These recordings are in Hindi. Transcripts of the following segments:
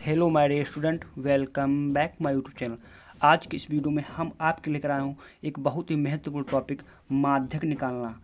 Hello my dear student, welcome back my YouTube channel. आज की इस वीडियो में हम आपके लेकर आए हूँ एक बहुत ही महत्वपूर्ण टॉपिक, माध्यक निकालना,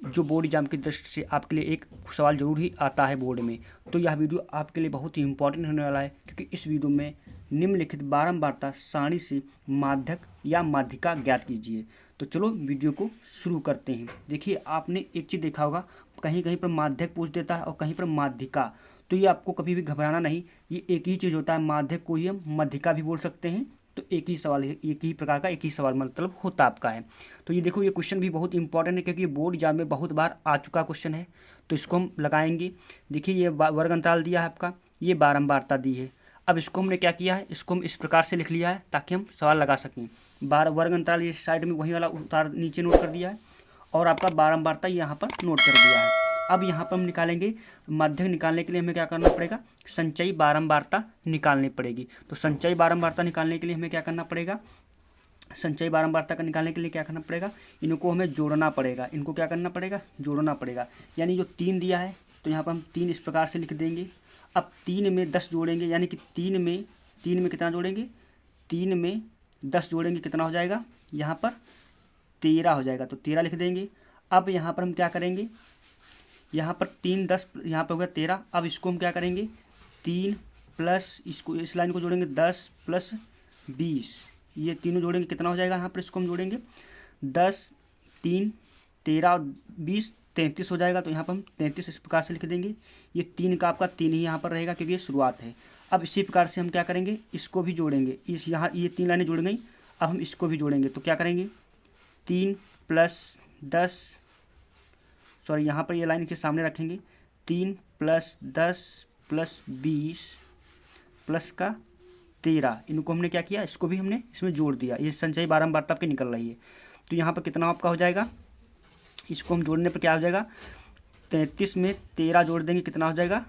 जो बोर्ड एग्जाम की दृष्टि से आपके लिए एक सवाल जरूर ही आता है बोर्ड में। तो यह वीडियो आपके लिए बहुत ही इंपॉर्टेंट होने वाला है, क्योंकि इस वीडियो में निम्नलिखित बारंबारता सारणी से माध्यक या माध्यिका ज्ञात कीजिए। तो चलो वीडियो को शुरू करते हैं। देखिए, आपने एक चीज़ देखा होगा, कहीं कहीं पर माध्यक पूछ देता है और कहीं पर माध्यिका। तो ये आपको कभी भी घबराना नहीं, ये एक ही चीज़ होता है। माध्यक को ही हम मध्यिका भी बोल सकते हैं। तो एक ही सवाल है, एक ही प्रकार का एक ही सवाल मतलब होता आपका है। तो ये देखो, ये क्वेश्चन भी बहुत इंपॉर्टेंट है, क्योंकि ये बोर्ड एग्जाम में बहुत बार आ चुका क्वेश्चन है। तो इसको हम लगाएंगे। देखिए, ये वर्ग अंतराल दिया है आपका, ये बारंबारता दी है। अब इसको हमने क्या किया है, इसको हम इस प्रकार से लिख लिया है ताकि हम सवाल लगा सकें। वर्ग अंतराल ये साइड में वही वाला उतार नीचे नोट कर दिया है, और आपका बारंबारता यहाँ पर नोट कर दिया है। अब यहाँ पर हम निकालेंगे, माध्यक निकालने के लिए हमें क्या करना पड़ेगा, संचयी बारंबारता निकालनी पड़ेगी। तो संचयी बारंबारता निकालने के लिए हमें क्या करना पड़ेगा, संचयी बारंबारता का निकालने के लिए क्या करना पड़ेगा, इनको हमें जोड़ना पड़ेगा। इनको क्या करना पड़ेगा, जोड़ना पड़ेगा। यानी जो 3 दिया है, तो यहाँ पर हम 3 इस प्रकार से लिख देंगे। अब 3 में 10 जोड़ेंगे, यानी कि 3 में कितना जोड़ेंगे, 3 में 10 जोड़ेंगे, कितना हो जाएगा, यहाँ पर 13 हो जाएगा। तो 13 लिख देंगे। अब यहाँ पर हम क्या करेंगे, यहाँ पर 3 10 यहाँ पर हो गया 13। अब इसको हम क्या करेंगे, 3 प्लस इसको, इस लाइन को जोड़ेंगे 10 प्लस 20, ये तीनों जोड़ेंगे, कितना हो जाएगा, यहाँ पर इसको हम जोड़ेंगे 10 3 13 और 20 33 हो जाएगा। तो यहाँ पर हम 33 इस प्रकार से लिख देंगे। ये 3 का आपका 3 ही यहाँ पर रहेगा, क्योंकि ये शुरुआत है। अब इसी प्रकार से हम क्या करेंगे, इसको भी जोड़ेंगे। इस यहाँ ये 3 लाइनें जुड़ गई। अब हम इसको भी जोड़ेंगे। तो क्या करेंगे, 3 प्लस 10, सॉरी यहाँ पर ये लाइन के सामने रखेंगे, 3 प्लस 10 प्लस 20 प्लस का 13, इनको हमने क्या किया, इसको भी हमने इसमें जोड़ दिया। ये संचयी बारंबारता आपकी निकल रही है। तो यहाँ पर कितना आपका हो जाएगा, इसको हम जोड़ने पर क्या हो जाएगा, 33 में 13 जोड़ देंगे, कितना हो जाएगा,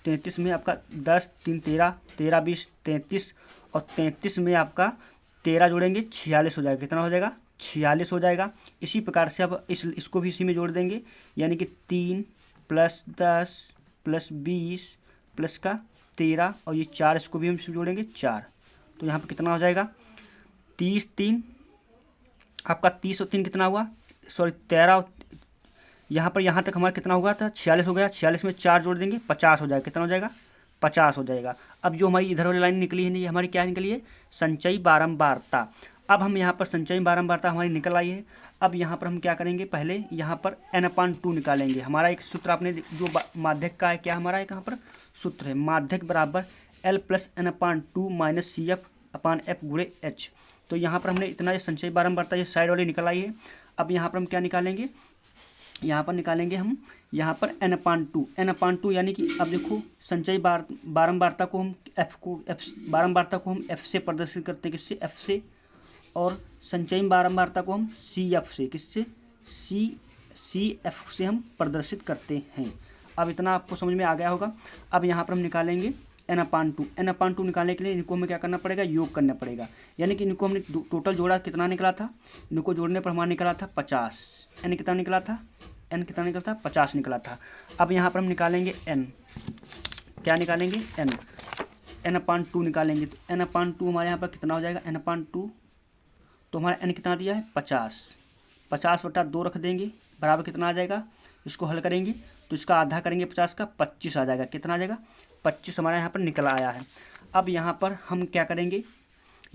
33 में आपका 10 3 13 13 20 33, और 33 में आपका 13 जोड़ेंगे 46 हो जाएगा। कितना हो जाएगा, 46 हो जाएगा। इसी प्रकार से अब इसको भी इसी में जोड़ देंगे, यानी कि 3 प्लस 10 प्लस 20 प्लस का 13, और ये 4, इसको भी हम इसमें जोड़ेंगे 4। तो यहाँ पर कितना हो जाएगा, 30 3 आपका 30 और 3 कितना हुआ, सॉरी 13, यहाँ पर यहाँ तक हमारा कितना हुआ था, 46 हो गया। 46 में 4 जोड़ देंगे, 50 हो जाएगा। कितना हो जाएगा, 50 हो जाएगा। अब जो हमारी इधर वाली लाइन निकली है, ये हमारी क्या निकली है, संचयी बारंबारता। अब हम यहाँ पर संचयी बारंबारता हमारी निकल आई है। अब यहाँ पर हम क्या करेंगे, पहले यहाँ पर n/2 निकालेंगे। हमारा एक सूत्र आपने जो माध्यक का है, क्या हमारा एक यहाँ पर सूत्र है, माध्यक बराबर L + n/2 - CF/F गुणे H। तो यहाँ पर हमने इतना संचयी बारंबारता ये साइड वाली निकल आई है। अब यहाँ पर हम क्या निकालेंगे, यहाँ पर निकालेंगे हम यहाँ पर n/2 यानी कि अब देखो, संचयी बारंबारता को हम बारंबारता को हम f से प्रदर्शित करते हैं, किससे, f से, और संचयी बारंबारता को हम CF से, किससे, CF से हम प्रदर्शित करते हैं। अब इतना आपको समझ में आ गया होगा। अब यहाँ पर हम निकालेंगे n/2 निकालने के लिए इनको हमें क्या करना पड़ेगा, योग करना पड़ेगा। यानी कि इनको हमने टोटल जोड़ा, कितना निकला था, इनको जोड़ने पर हमारा निकला था 50। n कितना निकला था, 50 निकला था। अब यहाँ पर हम निकालेंगे n, क्या निकालेंगे, n/2 निकालेंगे। तो n/2 हमारे यहाँ पर कितना हो जाएगा, n/2, तो हमारा n कितना दिया है, 50/2 रख देंगे, बराबर कितना आ जाएगा, इसको हल करेंगे तो इसका आधा करेंगे 50 का, 25 आ जाएगा। कितना आ जाएगा, 25 हमारा यहाँ पर निकल आया है। अब यहाँ पर हम क्या करेंगे,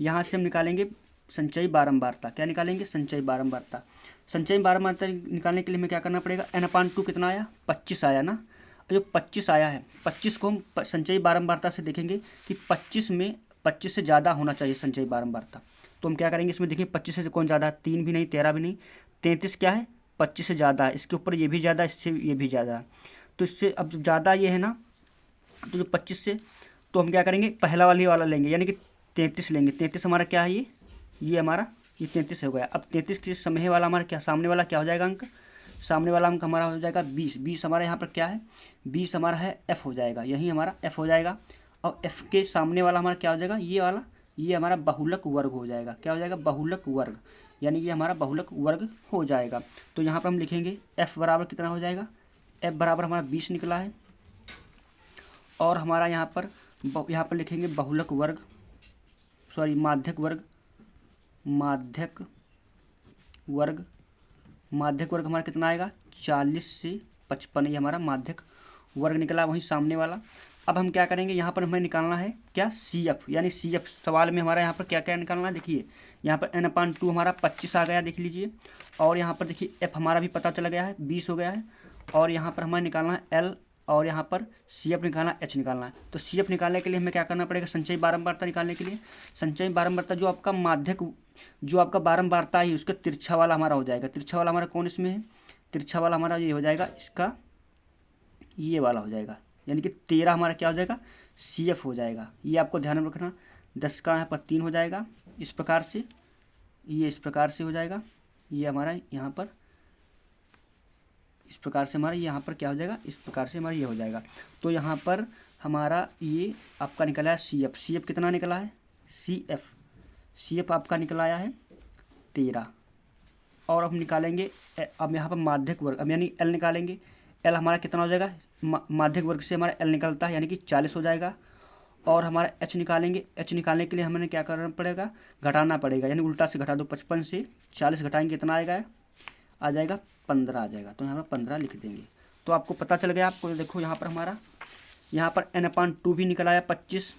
यहाँ से हम निकालेंगे संचयी बारंबारता। क्या निकालेंगे, संचयी बारंबारता। संचयी बारंबारता निकालने के लिए हमें क्या करना पड़ेगा, n/2 कितना आया, 25 आया ना। जो 25 आया है, 25 को हम संचयी बारंबारता से देखेंगे कि 25 में 25 से ज़्यादा होना चाहिए संचयी बारंबारता। तो हम क्या करेंगे, इसमें देखिए 25 से कौन ज़्यादा है, 3 भी नहीं 13 भी नहीं, 33 क्या है, 25 से ज़्यादा है। इसके ऊपर ये भी ज़्यादा, इससे ये भी ज़्यादा है। तो इससे अब जब ज़्यादा ये है ना, तो जो 25 से, तो हम क्या करेंगे, पहला वाला लेंगे, यानी कि 33 लेंगे। 33 हमारा क्या है, ये हमारा ये 33 हो गया। अब 33 के समय वाला हमारा क्या, सामने वाला क्या हो जाएगा अंक, सामने वाला अंक हमारा हो जाएगा 20। 20 हमारा यहाँ पर क्या है, 20 हमारा है f हो जाएगा, यही हमारा f हो जाएगा। और f के सामने वाला हमारा क्या हो जाएगा, ये वाला, ये हमारा बहुलक वर्ग हो जाएगा। क्या हो जाएगा, बहुलक वर्ग, यानी कि हमारा बहुलक वर्ग हो जाएगा। तो यहाँ पर हम लिखेंगे f बराबर कितना हो जाएगा, f बराबर हमारा 20 निकला है, और हमारा यहाँ पर यहाँ पर लिखेंगे बहुलक वर्ग, सॉरी माध्यक वर्ग, माध्यक वर्ग, माध्यक वर्ग हमारा कितना आएगा 40 से 55, ये हमारा माध्यक वर्ग निकला वहीं सामने वाला। अब हम क्या करेंगे, यहाँ पर हमें निकालना है क्या CF, यानी CF सवाल में हमारा यहाँ पर क्या क्या निकालना है, देखिए यहाँ पर n/2 हमारा 25 आ गया, देख लीजिए। और यहाँ पर देखिए F हमारा भी पता चला गया है 20 हो गया है। और यहाँ पर हमें निकालना है L, और यहाँ पर CF निकालना है, H निकालना है। तो CF निकालने के लिए हमें क्या करना पड़ेगा, संचयी बारंबारता निकालने के लिए संचयी बारंबारता जो आपका माध्यक जो आपका बारंबारता है उसका तिरछा वाला हमारा हो जाएगा। तिरछा वाला हमारा कौन इसमें है, तिरछा वाला हमारा ये हो जाएगा, इसका ये वाला हो जाएगा, यानी कि 13 हमारा क्या हो जाएगा CF हो जाएगा। ये आपको ध्यान में रखना। 10 का यहाँ पर 3 हो जाएगा, इस प्रकार से, ये इस प्रकार से हो जाएगा, ये हमारा यहाँ पर इस प्रकार से हमारा यहाँ पर क्या हो जाएगा, इस प्रकार से हमारा ये हो जाएगा। तो यहाँ पर हमारा ये आपका निकला है CF कितना निकला है, CF आपका निकला आया है 13। और अब निकालेंगे, अब यहाँ पर माध्यक वर्ग, अब यानी L निकालेंगे। L हमारा कितना हो जाएगा, माध्यक वर्ग से हमारा L निकलता है, यानी कि 40 हो जाएगा। और हमारा H निकालेंगे, H निकालने के लिए हमें क्या करना पड़ेगा, घटाना पड़ेगा, यानी उल्टा से घटा दो। 55 से 40 घटाएंगे कितना आएगा, आ जाएगा 15 आ जाएगा। तो यहाँ पर 15 लिख देंगे। तो आपको पता चल गया। आपको देखो यहाँ पर हमारा यहाँ पर n/2 भी निकला है 25,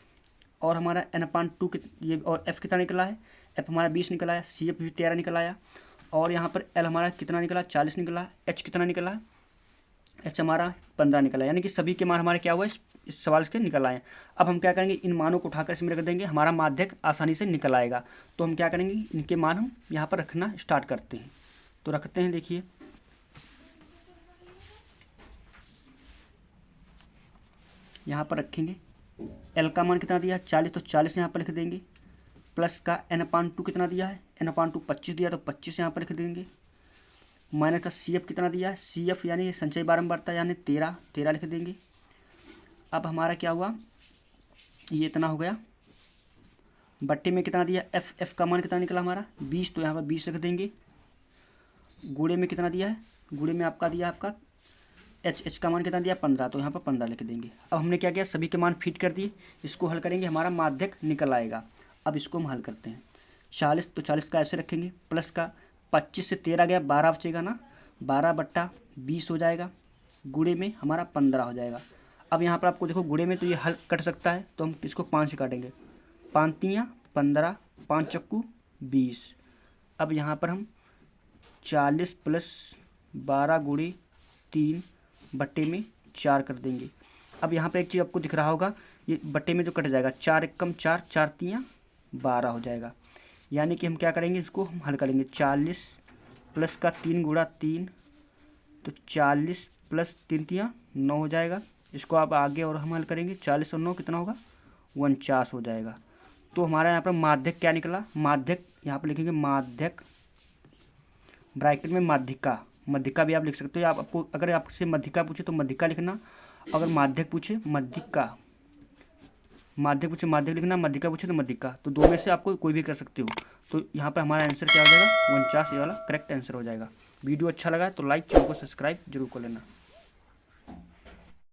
और हमारा n/2 ये, और F कितना निकला है, F हमारा 20 निकला है, CF भी 13 निकला है। और यहाँ पर L हमारा कितना निकला, 40 निकला है। H कितना निकला है, H हमारा 15 निकला है, यानी कि सभी के मान हमारे क्या हुआ इस सवाल के निकल आए। अब हम क्या करेंगे, इन मानों को उठाकर इसमें रख देंगे, हमारा माध्यक आसानी से निकल आएगा। तो हम क्या करेंगे, इनके मान हम यहाँ पर रखना स्टार्ट करते हैं। तो रखते हैं, देखिए यहाँ पर रखेंगे। L का मान कितना दिया है 40, तो 40 यहाँ पर लिख देंगे। प्लस का n/2 कितना दिया है, n/2 25 दिया, तो 25 यहाँ पर लिख देंगे। माइनस का CF कितना दिया है, CF यानी संचयी बारंबारता यानी 13 लिख देंगे। अब हमारा क्या हुआ, ये इतना हो गया। बट्टे में कितना दिया, F का मान कितना निकला हमारा 20, तो यहाँ पर 20 रख देंगे। गुणे में कितना दिया है, गुणे में आपका दिया आपका H का मान कितना दिया 15, तो यहाँ पर 15 लिख देंगे। अब हमने क्या किया, सभी के मान फिट कर दिए। इसको हल करेंगे, हमारा माध्यक निकल आएगा। अब इसको हम हल करते हैं। 40, तो 40 का ऐसे रखेंगे। प्लस का 25 से 13 गया, 12 बचेगा ना, 12/20 हो जाएगा। गुणे में हमारा 15 हो जाएगा। अब यहाँ पर आपको देखो गुणे में तो ये हल कट सकता है, तो हम इसको 5 से काटेंगे। 5 तियाँ 15, 5 चक्कू 20। अब यहाँ पर हम 40 प्लस 12 गुणे 3 बट्टे में 4 कर देंगे। अब यहाँ पर एक चीज़ आपको दिख रहा होगा, ये बट्टे में जो कट जाएगा, 4 एकम 4, 4 तियाँ 12 हो जाएगा। यानी कि हम क्या करेंगे, इसको हम हल करेंगे। 40 प्लस का 3 गुणा 3, तो 40 प्लस 3 तियाँ 9 हो जाएगा। इसको आप आगे और हम हल करेंगे। 40 और 9 कितना होगा, 49 हो जाएगा। तो हमारा यहाँ पर माध्यक क्या निकला, माध्यक यहाँ पर लिखेंगे माध्यक, ब्रैकेट में मध्यिका भी आप लिख सकते हो। आपको अगर आपसे मध्यिका पूछे तो मध्यिका लिखना, अगर माध्यक पूछे मध्यिका, माध्यक पूछे माध्यक लिखना, मध्यिका पूछे तो मध्यिका। तो दो में से आपको कोई भी कर सकते हो। तो यहाँ पर हमारा आंसर क्या हो जाएगा 49, ये वाला करेक्ट आंसर हो जाएगा। वीडियो अच्छा लगा तो लाइक, चैनल को सब्सक्राइब जरूर कर लेना।